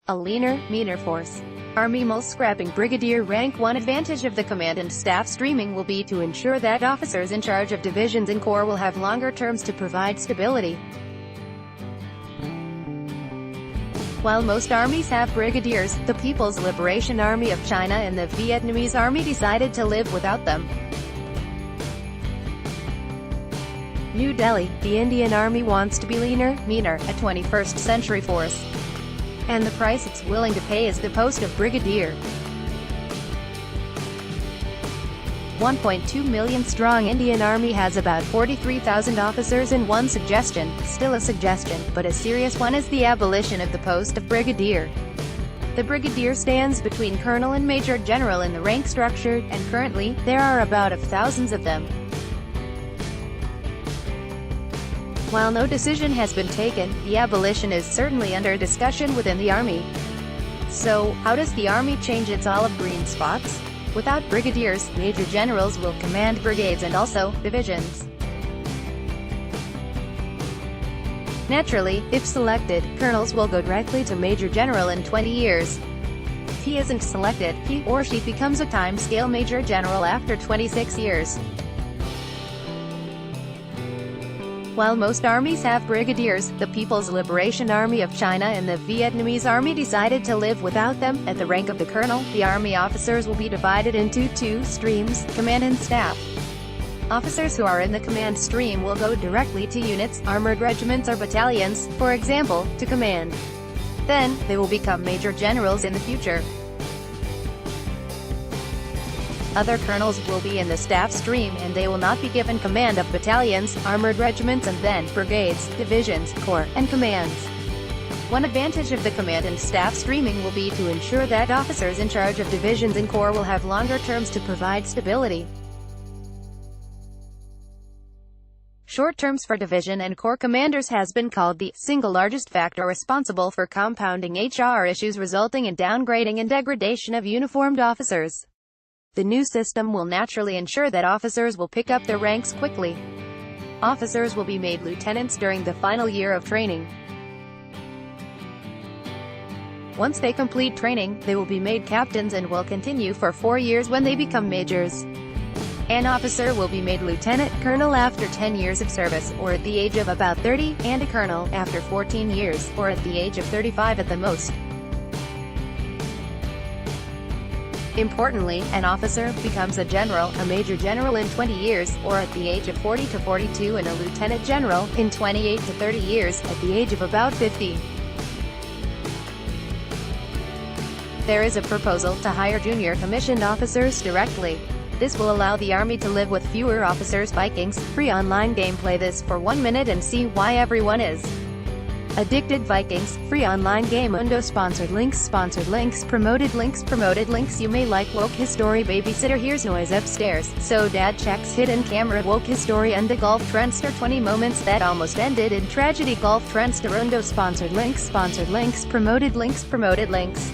A leaner, meaner force. Army mulls scrapping Brigadier rank. One advantage of the command and staff streaming will be to ensure that officers in charge of divisions and corps will have longer terms to provide stability. While most armies have brigadiers, the People's Liberation Army of China and the Vietnamese Army decided to live without them. New Delhi, the Indian Army wants to be leaner, meaner, a 21st century force. And the price it's willing to pay is the post of brigadier. 1.2 million strong Indian Army has about 43,000 officers, and one suggestion, still a suggestion, but a serious one, is the abolition of the post of brigadier. The brigadier stands between colonel and major general in the rank structure, and currently, there are about thousands of them. While no decision has been taken, the abolition is certainly under discussion within the Army. So, how does the Army change its olive-green spots? Without brigadiers, major generals will command brigades and also divisions. Naturally, if selected, colonels will go directly to major general in 20 years. If he isn't selected, he or she becomes a time-scale major general after 26 years. While most armies have brigadiers, the People's Liberation Army of China and the Vietnamese Army decided to live without them. At the rank of the colonel, the army officers will be divided into two streams, command and staff. Officers who are in the command stream will go directly to units, armored regiments or battalions, for example, to command. Then, they will become major generals in the future. Other colonels will be in the staff stream, and they will not be given command of battalions, armored regiments, and then brigades, divisions, corps, and commands. One advantage of the command and staff streaming will be to ensure that officers in charge of divisions and corps will have longer terms to provide stability. Short terms for division and corps commanders has been called the single largest factor responsible for compounding HR issues resulting in downgrading and degradation of uniformed officers. The new system will naturally ensure that officers will pick up their ranks quickly. Officers will be made lieutenants during the final year of training. Once they complete training, they will be made captains and will continue for 4 years when they become majors. An officer will be made lieutenant colonel after 10 years of service, or at the age of about 30, and a colonel after 14 years, or at the age of 35 at the most. Importantly, an officer becomes a general, a major general in 20 years, or at the age of 40 to 42, and a lieutenant general, in 28 to 30 years, at the age of about 50. There is a proposal to hire junior commissioned officers directly. This will allow the Army to live with fewer officers. Vikings, free online gameplay this for 1 minute and see why everyone is addicted. Vikings, free online game. Undo sponsored links, promoted links. You may like woke history. Babysitter hears noise upstairs, so dad checks hidden camera. Woke history. Undo golf trendster. 20 moments that almost ended in tragedy. Golf trendster. Undo sponsored links, promoted links.